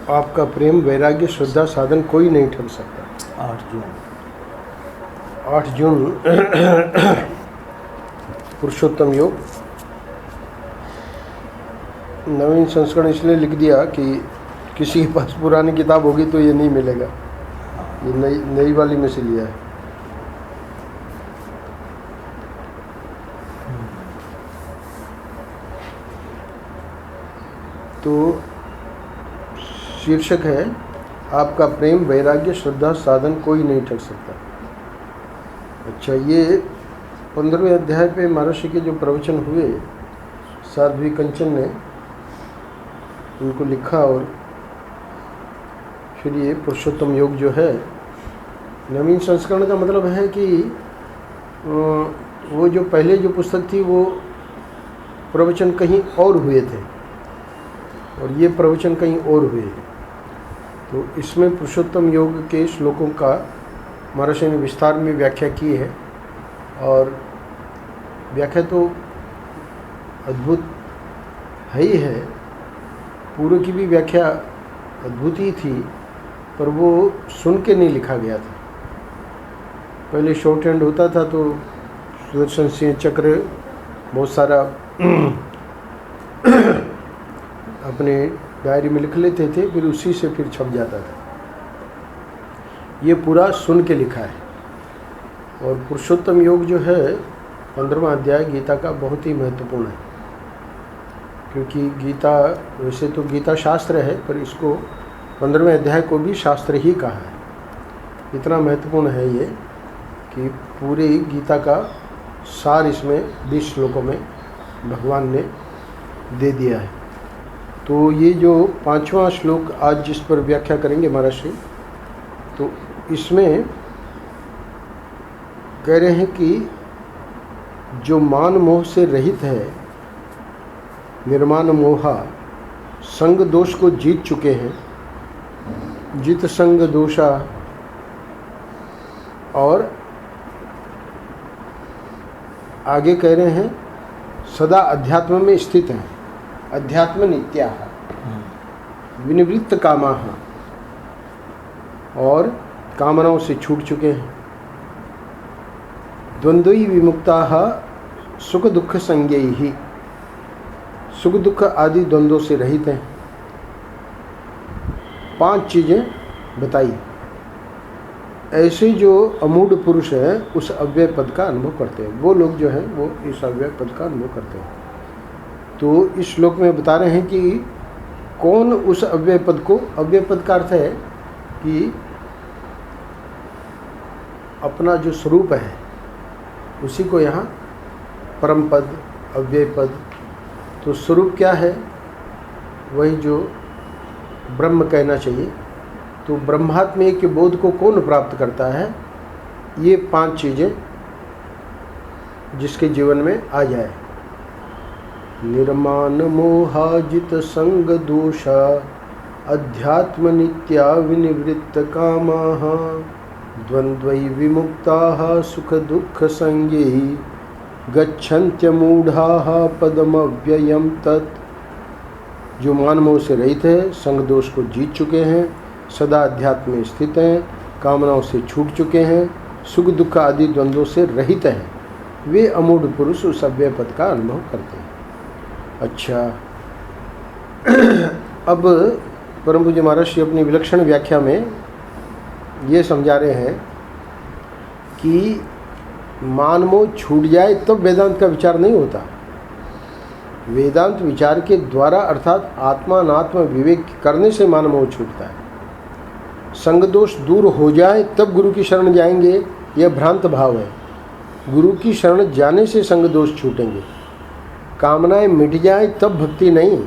आपका प्रेम वैराग्य श्रद्धा साधन कोई नहीं ठग सकता। 8 जून पुरुषोत्तम योग। नवीन संस्करण इसलिए लिख दिया कि किसी के पास पुरानी किताब होगी तो ये नहीं मिलेगा, ये नई वाली में से लिया है। तो शीर्षक है आपका प्रेम वैराग्य श्रद्धा साधन कोई नहीं ठग सकता। अच्छा, ये 15वें अध्याय पे महर्षि के जो प्रवचन हुए साध्वी कंचन ने उनको लिखा, और फिर ये पुरुषोत्तम योग जो है नवीन संस्करण का मतलब है कि वो जो पहले जो पुस्तक थी वो प्रवचन कहीं और हुए थे और ये प्रवचन कहीं और हुए। तो इसमें पुरुषोत्तम योग के श्लोकों का महर्षि ने विस्तार में व्याख्या की है, और व्याख्या तो अद्भुत है ही है। पूर्व की भी व्याख्या अद्भुत ही थी, पर वो सुन के नहीं लिखा गया था। पहले शॉर्ट हैंड होता था तो सुदर्शन सिंह चक्र बहुत सारा अपने डायरी में लिख लेते थे, फिर उसी से फिर छप जाता था। ये पूरा सुन के लिखा है। और पुरुषोत्तम योग जो है 15वां अध्याय गीता का बहुत ही महत्वपूर्ण है, क्योंकि गीता वैसे तो गीता शास्त्र है, पर इसको 15वें अध्याय को भी शास्त्र ही कहा है। इतना महत्वपूर्ण है ये कि पूरी गीता का सार इसमें 20 श्लोकों में भगवान ने दे दिया है। तो ये जो 5वां श्लोक आज जिस पर व्याख्या करेंगे महर्षि, तो इसमें कह रहे हैं कि जो मान मोह से रहित है, निर्माण मोहा संग दोष को जीत चुके हैं, जित संग दोषा, और आगे कह रहे हैं सदा अध्यात्म में स्थित हैं, अध्यात्म नित्याः विनिवृत्त कामाः, और कामनाओं से छूट चुके हैं, द्वंद्वी विमुक्ताः सुख दुख संज्ञैः, सुख दुख आदि द्वंद्वों से रहित हैं। 5 चीज़ें बताई। ऐसे जो अमूढ़ पुरुष हैं उस अव्यय पद का अनुभव करते हैं, वो लोग जो हैं वो इस अव्यय पद का अनुभव करते हैं। तो इस श्लोक में बता रहे हैं कि कौन उस अव्यय पद को, अव्यय पद का अर्थ है कि अपना जो स्वरूप है उसी को यहाँ परम पद, अव्यय पद। तो स्वरूप क्या है? वही जो ब्रह्म कहना चाहिए। तो ब्रह्मात्म के बोध को कौन प्राप्त करता है? ये 5 चीज़ें जिसके जीवन में आ जाए। निर्माण मोहाजित संग दोषा अध्यात्म नित्या विनिवृत्त कामाः द्वंद्वै विमुक्ताः सुख दुख संज्ञैः गच्छन्त्यमूढ़ाः पदमव्ययम् तत्। जो मान मोह से रहित है, संग दोष को जीत चुके हैं, सदा अध्यात्म में स्थित हैं, कामनाओं से छूट चुके हैं, सुख दुख आदि द्वंद्वों से रहित हैं, वे अमूढ़ पुरुष उस अव्यय पद का अनुभव करते हैं। अच्छा, अब परम पूज्य महर्षि अपनी विलक्षण व्याख्या में ये समझा रहे हैं कि मान मोह छूट जाए तब वेदांत का विचार नहीं होता। वेदांत विचार के द्वारा अर्थात आत्मानात्म विवेक करने से मान मोह छूटता है। संग दोष दूर हो जाए तब गुरु की शरण जाएंगे, यह भ्रांत भाव है। गुरु की शरण जाने से संग दोष छूटेंगे। कामनाएं मिट जाए तब भक्ति नहीं,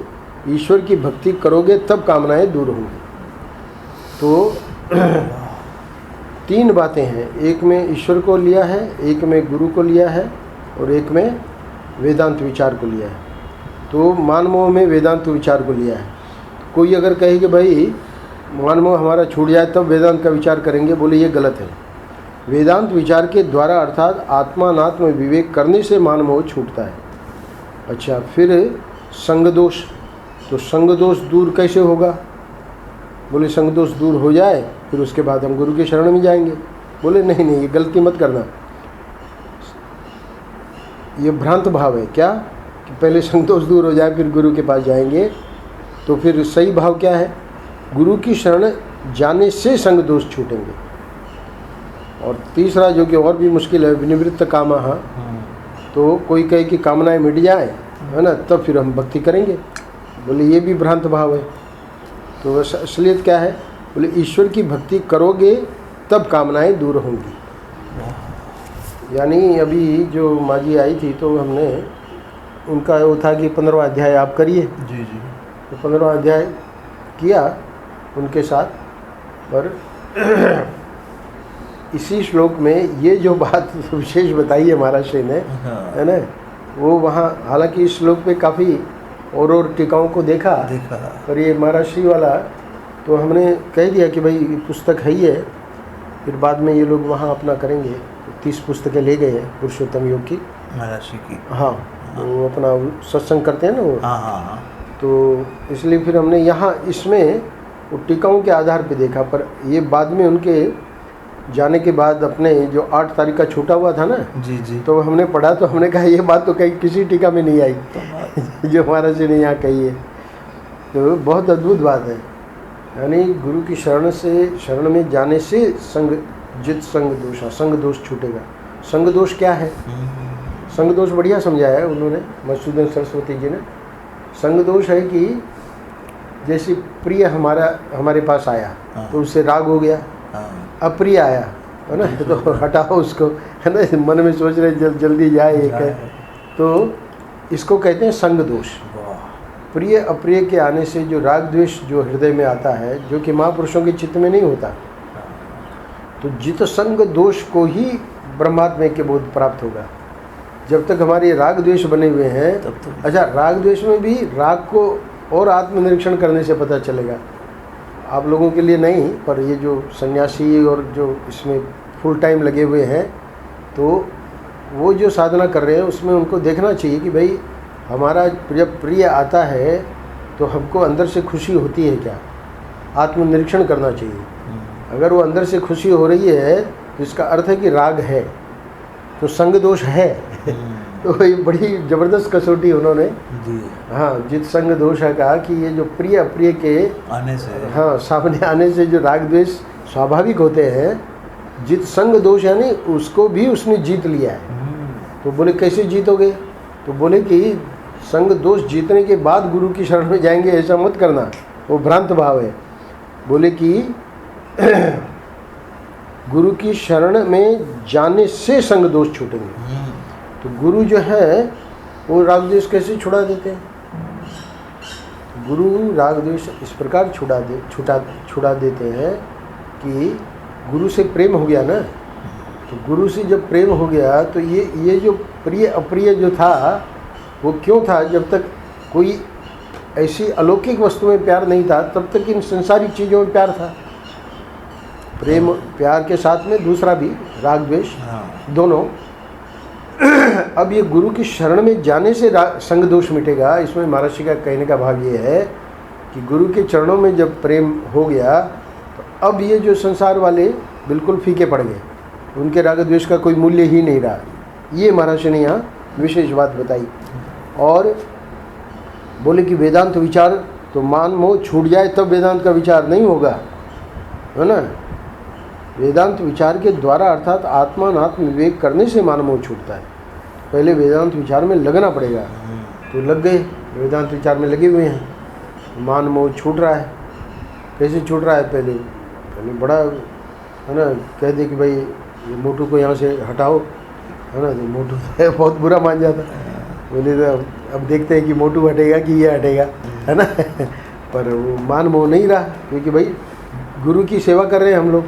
ईश्वर की भक्ति करोगे तब कामनाएं दूर होंगी। तो 3 बातें हैं, एक में ईश्वर को लिया है, एक में गुरु को लिया है, और एक में वेदांत विचार को लिया है। तो मान मोह में वेदांत विचार को लिया है। कोई अगर कहे कि भाई मान मोह हमारा छूट जाए तब वेदांत का विचार करेंगे, बोले ये गलत है। वेदांत विचार के द्वारा अर्थात आत्मा अनात्म विवेक करने से मान मोह छूटता है। अच्छा, फिर संग दोष, तो संग दोष दूर कैसे होगा? बोले संग दोष दूर हो जाए फिर उसके बाद हम गुरु के शरण में जाएंगे। बोले नहीं नहीं, ये गलती मत करना, ये भ्रांत भाव है। क्या कि पहले संग दोष दूर हो जाए फिर गुरु के पास जाएंगे? तो फिर सही भाव क्या है? गुरु की शरण जाने से संग दोष छूटेंगे। और तीसरा जो कि और भी मुश्किल है, विनिवृत्त कामः, तो कोई कहे कि कामनाएं मिट जाए, है ना, तब फिर हम भक्ति करेंगे। बोले ये भी भ्रांत भाव है। तो असलियत क्या है? बोले ईश्वर की भक्ति करोगे तब कामनाएं दूर होंगी। यानी अभी जो माँ जी आई थी तो हमने उनका वो था कि 15वां अध्याय आप करिए। जी जी। तो 15वां अध्याय किया उनके साथ, पर इसी श्लोक में ये जो बात विशेष बताई है महाराज श्री ने, है ना, वो वहाँ, हालांकि इस श्लोक पे काफ़ी और टीकाओं को देखा, पर ये महाराज श्री वाला तो हमने कह दिया कि भाई पुस्तक है ही है। फिर बाद में ये लोग वहाँ अपना करेंगे, तो 30 पुस्तकें ले गए हैं पुरुषोत्तम योग की, महाराज श्री की। हाँ, वो अपना सत्संग करते हैं ना वो। हाँ। तो इसलिए फिर हमने यहाँ इसमें वो टीकाओं के आधार पे देखा, पर ये बाद में उनके जाने के बाद अपने जो 8 तारीख का छूटा हुआ था ना, जी जी, तो हमने पढ़ा तो हमने कहा ये बात तो कहीं किसी टीका में नहीं आई जो महाराज जी ने यहाँ कही है। तो बहुत अद्भुत बात है। यानी गुरु की शरण में जाने से जित संग दोष, संग दोष छूटेगा। संग दोष क्या है? संग दोष बढ़िया समझाया है उन्होंने, मधुसूदन सरस्वती जी ने। संग दोष है कि जैसे प्रिय हमारे पास आया तो उससे राग हो गया, अप्रिय आया, है ना, तो हटाओ उसको, है ना, मन में सोच रहे जल्दी जाए एक है, तो इसको कहते हैं संग दोष। प्रिय अप्रिय के आने से जो राग द्वेष जो हृदय में आता है, जो कि महापुरुषों के चित्त में नहीं होता, तो जित संग दोष को ही ब्रह्मात्मा के बोध प्राप्त होगा। जब तक हमारे राग द्वेष बने हुए हैं, अच्छा, राग द्वेष में भी राग को और आत्मनिरीक्षण करने से पता चलेगा। आप लोगों के लिए नहीं, पर ये जो सन्यासी और जो इसमें फुल टाइम लगे हुए हैं, तो वो जो साधना कर रहे हैं उसमें उनको देखना चाहिए कि भाई हमारा जब प्रिय आता है तो हमको अंदर से खुशी होती है क्या, आत्मनिरीक्षण करना चाहिए। अगर वो अंदर से खुशी हो रही है तो इसका अर्थ है कि राग है, तो संग दोष है। तो ये बड़ी ज़बरदस्त कसौटी उन्होंने दी। हाँ, जित संग दोष है कहा कि ये जो प्रिय अप्रिय के आने से, हाँ, सामने आने से जो राग द्वेष स्वाभाविक होते हैं, जित संग दोष यानी उसको भी उसने जीत लिया है। तो बोले कैसे जीतोगे? तो बोले कि संग दोष जीतने के बाद गुरु की शरण में जाएंगे, ऐसा मत करना, वो भ्रांत भाव है। बोले कि गुरु की शरण में जाने से संग दोष छूटेंगे। तो गुरु जो है वो राग द्वेष कैसे छुड़ा देते हैं? गुरु राग द्वेष इस प्रकार छुड़ा देते हैं कि गुरु से प्रेम हो गया ना, तो गुरु से जब प्रेम हो गया तो ये जो प्रिय अप्रिय जो था वो क्यों था? जब तक कोई ऐसी अलौकिक वस्तु में प्यार नहीं था तब तक इन संसारिक चीज़ों में प्यार था। प्रेम प्यार के साथ में दूसरा भी राग द्वेष दोनों। अब ये गुरु की शरण में जाने से संग दोष मिटेगा। इसमें महाराज जी का कहने का भाव ये है कि गुरु के चरणों में जब प्रेम हो गया तो अब ये जो संसार वाले बिल्कुल फीके पड़ गए, उनके राग द्वेष का कोई मूल्य ही नहीं रहा। ये महाराज जी ने यहाँ विशेष बात बताई। और बोले कि वेदांत विचार तो मान मोह छूट जाए तब वेदांत का विचार नहीं होगा, है ना। वेदांत विचार के द्वारा अर्थात आत्मा अनात्म विवेक करने से मान मोह छूटता है। पहले वेदांत विचार में लगना पड़ेगा, तो लग गए, वेदांत विचार में लगे हुए हैं, मान मोह छूट रहा है। कैसे छूट रहा है? पहले बड़ा, है ना, कह दे कि भाई ये मोटू को यहाँ से हटाओ, है ना, तो मोटू बहुत बुरा मान जाता। बोले तो अब देखते हैं कि मोटू हटेगा कि ये हटेगा, है ना। पर वो मान मोह नहीं रहा, क्योंकि भाई गुरु की सेवा कर रहे हैं हम लोग।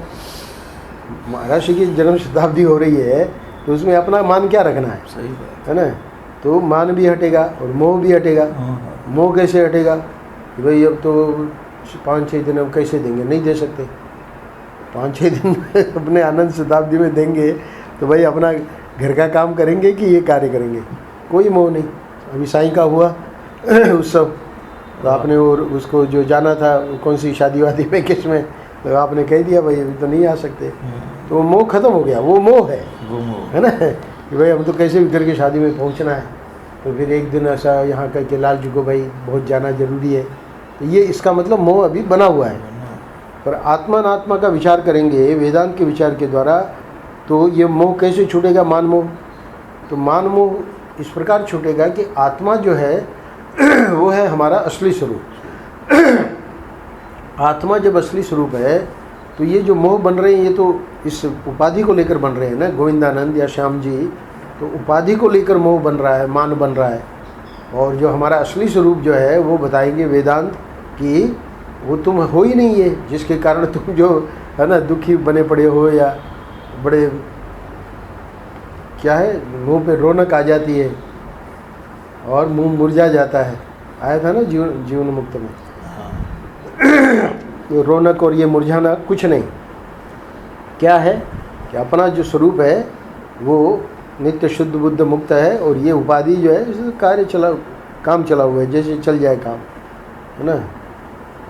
महाराज जी की जन्म शताब्दी हो रही है तो उसमें अपना मान क्या रखना है? सही बात है ना। तो मान भी हटेगा और मोह भी हटेगा। मोह कैसे हटेगा कि भाई अब तो 5-6 दिन अब कैसे देंगे? नहीं दे सकते। 5-6 दिन अपने आनंद शताब्दी में देंगे तो भाई अपना घर का काम करेंगे कि ये कार्य करेंगे, कोई मोह नहीं। अभी साईं का हुआ उत्सव, तो आपने और उसको जो जाना था कौन सी शादी वादी में किस में, तो आपने कह दिया भाई अभी तो नहीं आ सकते, तो वो मोह खत्म हो गया। वो मोह है ना कि भाई हम तो कैसे भी करके शादी में पहुंचना है। तो फिर एक दिन ऐसा यहाँ कह के लाल जी को भाई बहुत जाना जरूरी है, तो ये इसका मतलब मोह अभी बना हुआ है। पर आत्मा अनात्मा का विचार करेंगे वेदांत के विचार के द्वारा, तो ये मोह कैसे छूटेगा? मान मोह। तो मान मोह इस प्रकार छूटेगा कि आत्मा जो है वो है हमारा असली स्वरूप। आत्मा जब असली स्वरूप है तो ये जो मोह बन रहे हैं ये तो इस उपाधि को लेकर बन रहे हैं ना, गोविंदानंद या श्याम जी, तो उपाधि को लेकर मोह बन रहा है, मान बन रहा है। और जो हमारा असली स्वरूप जो है वो बताएंगे वेदांत कि वो तुम हो ही नहीं है, जिसके कारण तुम जो है ना दुखी बने पड़े हो, या बड़े क्या है मुंह पे रौनक आ जाती है और मुंह मुरझा जाता है, आया था ना जीवन मुक्त में। तो रौनक और ये मुरझाना कुछ नहीं, क्या है कि अपना जो स्वरूप है वो नित्य शुद्ध बुद्ध मुक्त है, और ये उपाधि जो है काम चला हुआ है, जैसे चल जाए काम, है ना।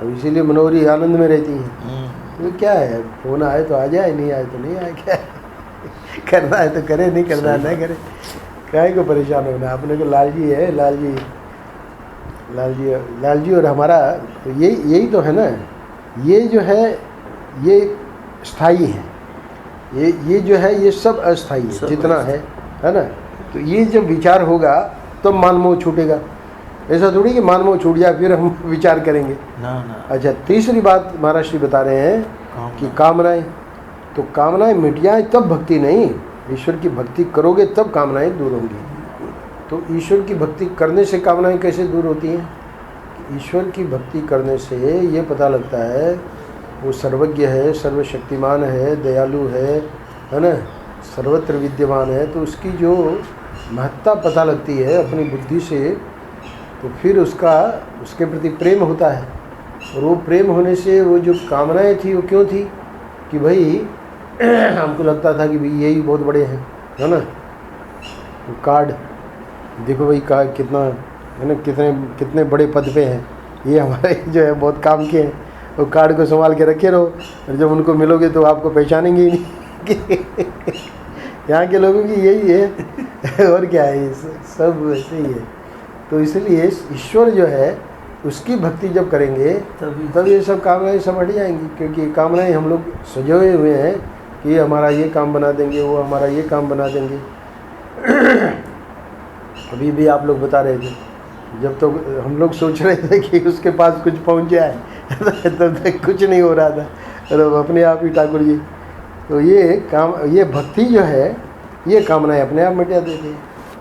अब इसीलिए मनोहरी आनंद में रहती है। तो क्या है, फोन आए तो आ जाए, नहीं आए तो नहीं आए, क्या करना है तो करे, नहीं करना है नहीं करे, काहे को परेशान होना। अपने को लाल जी है, लाल जी और हमारा तो यही तो है ना। ये जो है ये स्थायी है, ये जो है ये सब अस्थायी है जितना है ना। तो ये जब विचार होगा तब मानमोह छूटेगा। ऐसा थोड़ी कि मानमोह छूट जाए फिर हम विचार करेंगे ना। अच्छा, तीसरी बात महाराज श्री बता रहे हैं कि कामनाएं, तो कामनाएं मिट जाए तब भक्ति नहीं, ईश्वर की भक्ति करोगे तब कामनाएं दूर होंगी। तो ईश्वर की भक्ति करने से कामनाएं कैसे दूर होती हैं? ईश्वर की भक्ति करने से ये पता लगता है वो सर्वज्ञ है, सर्वशक्तिमान है, दयालु है ना, सर्वत्र विद्यमान है। तो उसकी जो महत्ता पता लगती है अपनी बुद्धि से, तो फिर उसके प्रति प्रेम होता है। और वो प्रेम होने से वो जो कामनाएं थी वो क्यों थी कि भाई हमको लगता था कि भाई यही बहुत बड़े हैं, है ना। तो कार्ड देखो भाई का कितना है ना, कितने बड़े पद पे हैं, ये हमारे जो है बहुत काम के हैं। वो कार्ड को संभाल के रखे रहो, और जब उनको मिलोगे तो आपको पहचानेंगे ही नहीं। यहाँ के लोगों की यही है और क्या है, सब वैसे ही है। तो इसलिए ईश्वर जो है उसकी भक्ति जब करेंगे तब ये सब कामनाएं सब हट जाएंगी, क्योंकि कामनाएं हम लोग सजोए हुए हैं कि हमारा ये काम बना देंगे, वो हमारा ये काम बना देंगे। अभी भी आप लोग बता रहे थे, जब तो हम लोग सोच रहे थे कि उसके पास कुछ पहुंच जाए तब तक कुछ नहीं हो रहा था, और अपने आप ही ठाकुर जी तो ये भक्ति जो है ये कामनाएं अपने आप मिटा देती है।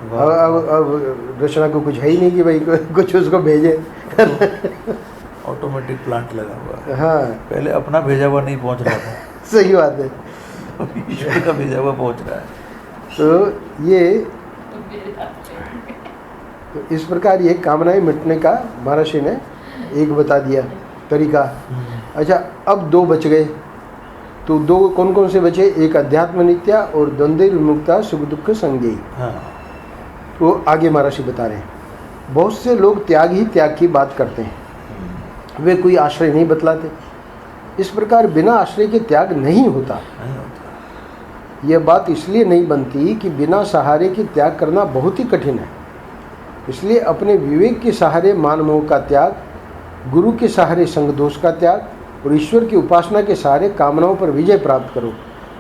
अब रचना को कुछ है ही नहीं कि भाई कुछ उसको भेजे। ऑटोमेटिक प्लांट लगा हुआ है। हाँ, पहले अपना भेजा हुआ नहीं पहुंच रहा था। सही बात है, ईश्वर का भेजा हुआ पहुंच रहा है। तो इस प्रकार ये कामनाएं मिटने का महर्षि ने एक बता दिया तरीका। अच्छा, अब 2 बच गए, तो 2 कौन कौन से बचे? एक अध्यात्म नित्या और द्वंद्व विमुक्ता सुख दुख संज्ञेय। हाँ। तो आगे महर्षि बता रहे हैं, बहुत से लोग त्याग ही त्याग की बात करते हैं, वे कोई आश्रय नहीं बतलाते। इस प्रकार बिना आश्रय के त्याग नहीं होता। यह बात इसलिए नहीं बनती कि बिना सहारे के त्याग करना बहुत ही कठिन है। इसलिए अपने विवेक के सहारे मान मोह का त्याग, गुरु के सहारे संग दोष का त्याग, और ईश्वर की उपासना के सहारे कामनाओं पर विजय प्राप्त करो।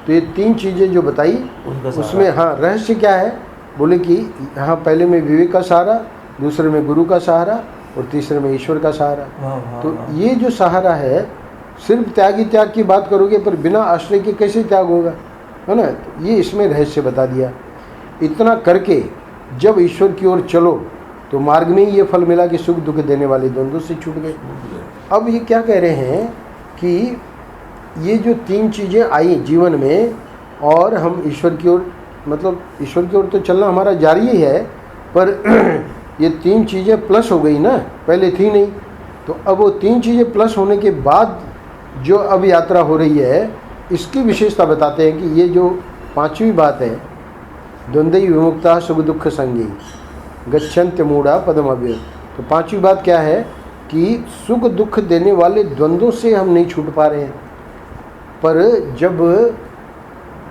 तो ये 3 चीज़ें जो बताई उसमें हाँ रहस्य क्या है? बोले कि यहाँ पहले में विवेक का सहारा, दूसरे में गुरु का सहारा, और तीसरे में ईश्वर का सहारा। तो ये जो सहारा है, सिर्फ त्याग ही त्याग की बात करोगे पर बिना आश्रय के कैसे त्याग होगा, है ना। तो ये इसमें रहस्य बता दिया। इतना करके जब ईश्वर की ओर चलो तो मार्ग में ही ये फल मिला कि सुख दुख देने वाले द्वंद्व से छूट गए। अब ये क्या कह रहे हैं कि ये जो 3 चीज़ें आई जीवन में, और हम ईश्वर की ओर मतलब ईश्वर की ओर तो चलना हमारा जारी ही है, पर ये 3 चीज़ें प्लस हो गई ना, पहले थी नहीं। तो अब वो 3 चीज़ें प्लस होने के बाद जो अब यात्रा हो रही है इसकी विशेषता बताते हैं कि ये जो पांचवी बात है, द्वंद्वई विमुक्ता सुख दुख संगी गच्छन्त्य मूढ़ा पदम अव्यय। तो पांचवी बात क्या है कि सुख दुख देने वाले द्वंद्वों से हम नहीं छूट पा रहे हैं, पर जब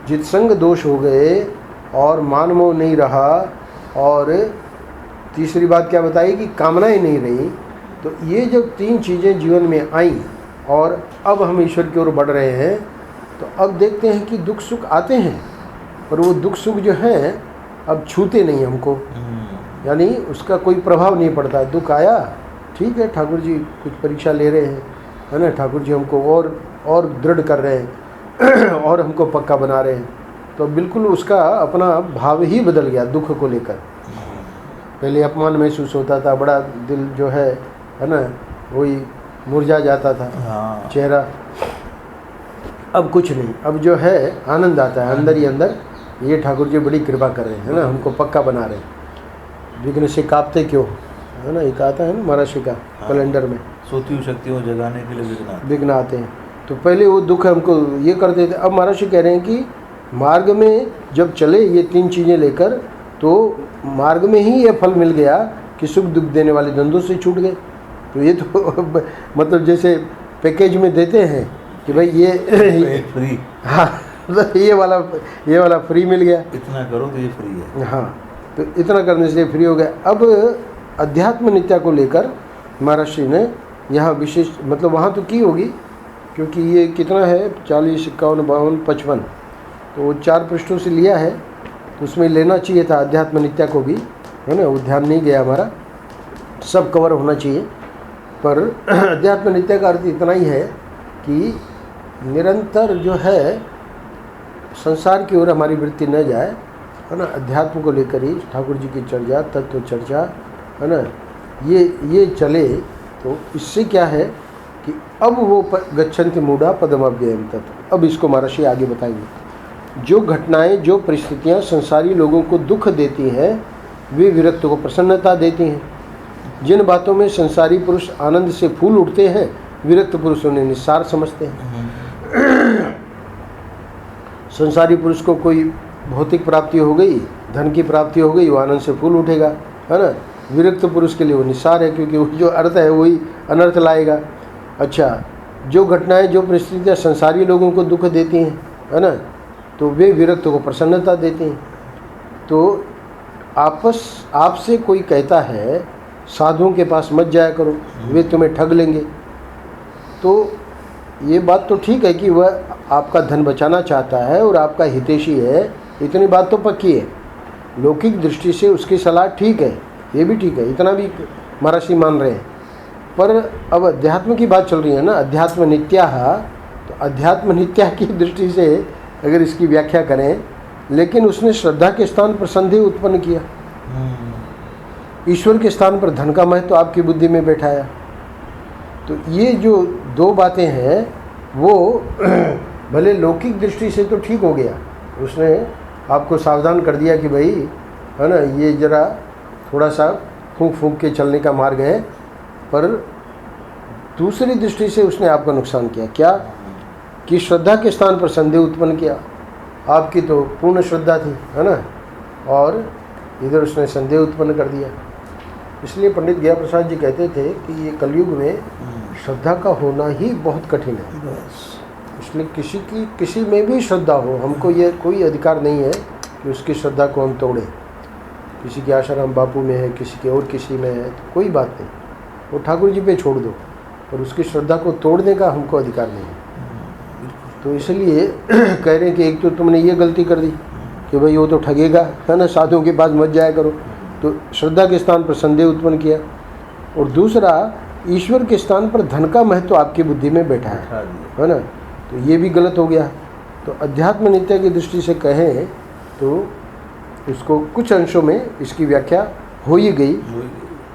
जितसंग दोष हो गए और मान मोह नहीं रहा, और तीसरी बात क्या बताई कि कामनाएं नहीं रही, तो ये जब तीन चीज़ें जीवन में आईं और अब हम ईश्वर की ओर बढ़ रहे हैं, तो अब देखते हैं कि दुख सुख आते हैं, पर वो दुख सुख जो हैं अब छूते नहीं हमको, यानी उसका कोई प्रभाव नहीं पड़ता। दुख आया, ठीक है, ठाकुर जी कुछ परीक्षा ले रहे हैं, है ना, ठाकुर जी हमको और दृढ़ कर रहे हैं और हमको पक्का बना रहे हैं, तो बिल्कुल उसका अपना भाव ही बदल गया दुख को लेकर। पहले अपमान महसूस होता था, बड़ा दिल जो है ना वही मुरझा जाता था चेहरा, अब कुछ नहीं, अब जो है आनंद आता है अंदर ही अंदर, ये ठाकुर जी बड़ी कृपा कर रहे हैं, है ना, हमको पक्का बना रहे हैं। विघ्न से कांपते क्यों, है ना, एक आता है ना महाराष्ट्र का कैलेंडर में, सोती हुई शक्तियों को जगाने के लिए विघ्न आते हैं। तो पहले वो दुख हमको ये करते थे, अब महाराष्ट्र कह रहे हैं कि मार्ग में जब चले ये तीन चीज़ें लेकर, तो मार्ग में ही ये फल मिल गया कि सुख दुख देने वाले द्वंद्वों से छूट गए। तो ये तो मतलब जैसे पैकेज में देते हैं कि भाई ये फ्री, हाँ, मतलब ये वाला फ्री मिल गया, इतना करो तो ये फ्री है। हाँ, तो इतना करने से फ्री हो गया। अब अध्यात्म नित्या को लेकर महाराष्ट्र ने यहाँ विशेष, मतलब वहाँ तो की होगी, क्योंकि ये कितना है 40, 51, 52, 55, तो 4 पृष्ठों से लिया है, तो उसमें लेना चाहिए था अध्यात्म नित्या को भी, है ना, वो ध्यान नहीं गया हमारा, सब कवर होना चाहिए। पर अध्यात्म नित्या का अर्थ इतना ही है कि निरंतर जो है संसार की ओर हमारी वृत्ति न जाए, है ना, अध्यात्म को लेकर ही ठाकुर जी की चर्चा, तत्व चर्चा, है ना, ये चले। तो इससे क्या है कि अब वो गच्छन्ति मूढ़ा पदम अव्ययम तत्व। अब इसको महर्षि आगे बताएंगे। जो घटनाएं, जो परिस्थितियां संसारी लोगों को दुख देती हैं, वे विरक्त को प्रसन्नता देती हैं। जिन बातों में संसारी पुरुष आनंद से फूल उठते हैं, विरक्त पुरुष उन्हें निस्सार समझते हैं। संसारी पुरुष को कोई भौतिक प्राप्ति हो गई, धन की प्राप्ति हो गई, वो आनंद से फूल उठेगा, है ना। विरक्त पुरुष के लिए वो निस्सार है, क्योंकि वो जो अर्थ है वही अनर्थ लाएगा। अच्छा, जो घटनाएं, जो परिस्थितियाँ संसारी लोगों को दुख देती हैं, है ना, तो वे विरक्त को प्रसन्नता देती हैं। तो आपसे कोई कहता है साधुओं के पास मत जाया करो, वे तुम्हें ठग लेंगे, तो ये बात तो ठीक है कि वह आपका धन बचाना चाहता है और आपका हितैषी है, इतनी बात तो पक्की है। लौकिक दृष्टि से उसकी सलाह ठीक है, ये भी ठीक है, इतना भी महर्षि मान रहे हैं। पर अब अध्यात्म की बात चल रही है ना, अध्यात्म नित्या, तो अध्यात्म नित्या की दृष्टि से अगर इसकी व्याख्या करें, लेकिन उसने श्रद्धा के स्थान पर संदेह उत्पन्न किया, ईश्वर के स्थान पर धन का महत्व आपकी बुद्धि में बैठाया। तो ये जो दो बातें हैं वो भले लौकिक दृष्टि से तो ठीक हो गया, उसने आपको सावधान कर दिया कि भाई, है ना, ये जरा थोड़ा सा फूंक फूंक के चलने का मार्ग है, पर दूसरी दृष्टि से उसने आपका नुकसान किया। क्या कि श्रद्धा के स्थान पर संदेह उत्पन्न किया। आपकी तो पूर्ण श्रद्धा थी, है ना, और इधर उसने संदेह उत्पन्न कर दिया। इसलिए पंडित गया प्रसाद जी कहते थे कि ये कलयुग में श्रद्धा का होना ही बहुत कठिन है। इसलिए किसी में भी श्रद्धा हो, हमको ये कोई अधिकार नहीं है कि उसकी श्रद्धा को हम तोड़ें। किसी के आशाराम बापू में है, किसी के और किसी में है, तो कोई बात नहीं, वो ठाकुर जी पे छोड़ दो, और उसकी श्रद्धा को तोड़ने का हमको अधिकार नहीं है। तो इसलिए कह रहे हैं कि एक तो तुमने ये गलती कर दी कि भाई वो तो ठगेगा, है ना, साधुओं के पास मत जाया करो, तो श्रद्धा के स्थान पर संदेह उत्पन्न किया। और दूसरा, ईश्वर के स्थान पर धन का महत्व आपकी बुद्धि में बैठा है ना, तो ये भी गलत हो गया। तो अध्यात्म नित्य की दृष्टि से कहें तो उसको कुछ अंशों में इसकी व्याख्या हो ही गई।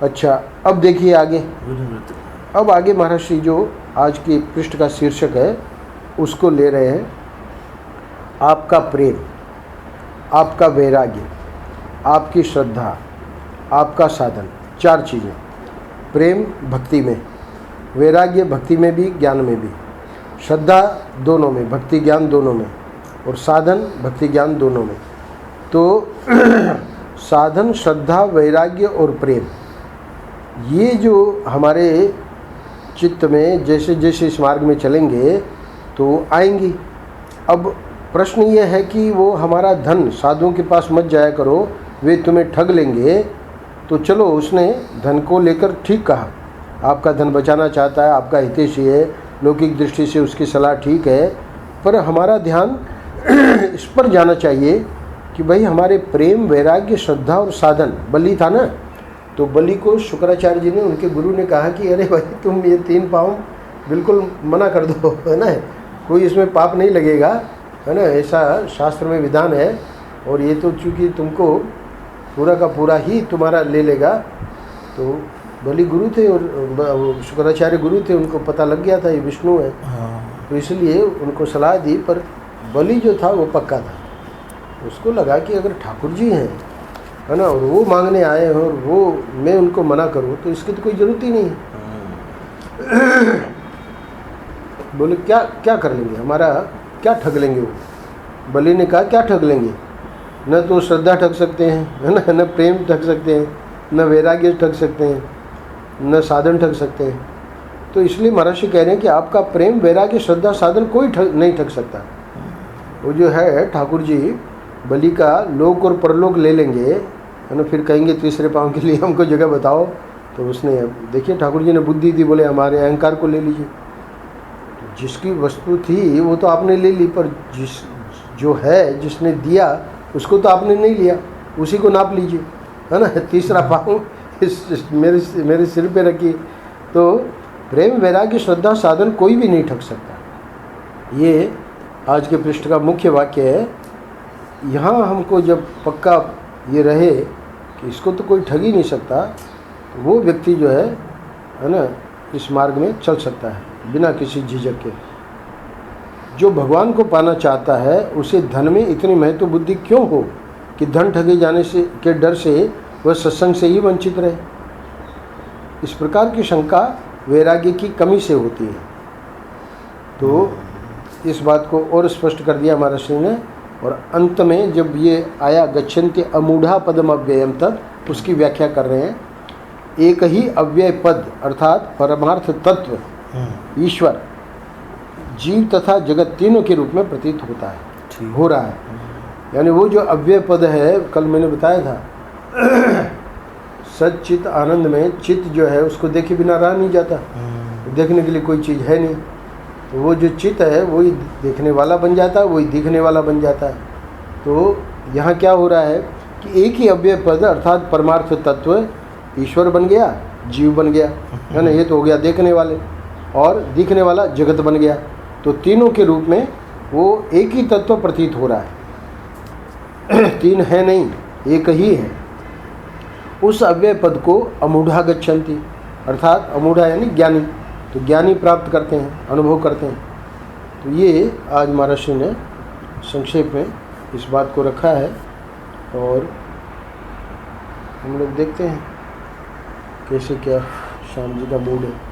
अच्छा, अब देखिए आगे। अब आगे महर्षि जो आज की पृष्ठ का शीर्षक है उसको ले रहे हैं, आपका प्रेम, आपका वैराग्य, आपकी श्रद्धा, आपका साधन। 4 चीज़ें, प्रेम भक्ति में, वैराग्य भक्ति में भी, ज्ञान में भी, श्रद्धा दोनों में, भक्ति ज्ञान दोनों में, और साधन भक्ति ज्ञान दोनों में। तो साधन, श्रद्धा, वैराग्य और प्रेम, ये जो हमारे चित्त में जैसे जैसे इस मार्ग में चलेंगे तो आएंगी। अब प्रश्न ये है कि वो हमारा धन साधुओं के पास मत जाया करो, वे तुम्हें ठग लेंगे। तो चलो, उसने धन को लेकर ठीक कहा, आपका धन बचाना चाहता है, आपका हितैषी है, लौकिक दृष्टि से उसकी सलाह ठीक है, पर हमारा ध्यान इस पर जाना चाहिए कि भाई हमारे प्रेम, वैराग्य, श्रद्धा और साधन, बलि था ना, तो बलि को शुक्राचार्य जी ने, उनके गुरु ने कहा कि अरे भाई तुम ये 3 पाँव बिल्कुल मना कर दो, है ना, कोई इसमें पाप नहीं लगेगा, है ना, ऐसा शास्त्र में विधान है। और ये तो चूँकि तुमको पूरा का पूरा ही तुम्हारा ले लेगा। तो बलि गुरु थे और शुक्राचार्य गुरु थे, उनको पता लग गया था ये विष्णु है, तो इसलिए उनको सलाह दी। पर बलि जो था वो पक्का था, उसको लगा कि अगर ठाकुर जी हैं, है ना, और वो मांगने आए हैं और वो मैं उनको मना करूं तो इसकी तो कोई ज़रूरत ही नहीं है। बोले क्या क्या कर लेंगे, हमारा क्या ठग लेंगे वो। बलि ने कहा क्या ठग लेंगे, न तो श्रद्धा ठग सकते हैं, है ना, न प्रेम ठग सकते हैं, न वैराग्य ठग सकते हैं, न साधन ठग सकते हैं। तो इसलिए महर्षि कह रहे हैं कि आपका प्रेम, वैराग्य, श्रद्धा, साधन कोई नहीं ठग सकता। वो जो है ठाकुर जी बलि का लोक और परलोक ले लेंगे, है ना, फिर कहेंगे तीसरे पाँव के लिए हमको जगह बताओ। तो उसने, देखिए ठाकुर जी ने बुद्धि दी, बोले हमारे अहंकार को ले लीजिए। जिसकी वस्तु थी वो तो आपने ले ली, पर जो है जिसने दिया उसको तो आपने नहीं लिया, उसी को नाप लीजिए, है ना। तीसरा पाँव मेरे सिर पे रखिए। तो प्रेम, वैराग्य, श्रद्धा, साधन कोई भी नहीं ठग सकता। ये आज के पृष्ठ का मुख्य वाक्य है। यहाँ हमको जब पक्का ये रहे कि इसको तो कोई ठग ही नहीं सकता, तो वो व्यक्ति जो है ना, इस मार्ग में चल सकता है बिना किसी झिझक के। जो भगवान को पाना चाहता है उसे धन में इतनी महत्व बुद्धि क्यों हो कि धन ठगे जाने से के डर से वह सत्संग से ही वंचित रहे। इस प्रकार की शंका वैराग्य की कमी से होती है। तो इस बात को और स्पष्ट कर दिया महर्षि ने। और अंत में जब ये आया गच्छन्ति अमूढ़ा पदम अव्ययम तत्, उसकी व्याख्या कर रहे हैं। एक ही अव्यय पद अर्थात परमार्थ तत्व ईश्वर जीव तथा जगत तीनों के रूप में प्रतीत होता है, हो रहा है। यानी वो जो अव्यय पद है, कल मैंने बताया था, सच्चित आनंद में चित्त जो है उसको देखे बिना रहा नहीं जाता, देखने के लिए कोई चीज़ है नहीं। तो वो जो चित्त है वही देखने वाला बन जाता है, वही दिखने वाला बन जाता है। तो यहाँ क्या हो रहा है कि एक ही अव्यय पद अर्थात परमार्थ तत्व ईश्वर बन गया, जीव बन गया, है ना, ये तो हो गया देखने वाले, और दिखने वाला जगत बन गया। तो तीनों के रूप में वो एक ही तत्व प्रतीत हो रहा है। तीन है नहीं, एक ही है। उस अव्यय पद को अमूढ़ा गच्छन्ति अर्थात अमूढ़ा यानी ज्ञानी, तो ज्ञानी प्राप्त करते हैं, अनुभव करते हैं। तो ये आज महर्षि ने संक्षेप में इस बात को रखा है। और हम लोग देखते हैं कैसे क्या श्याम जी का मूड है।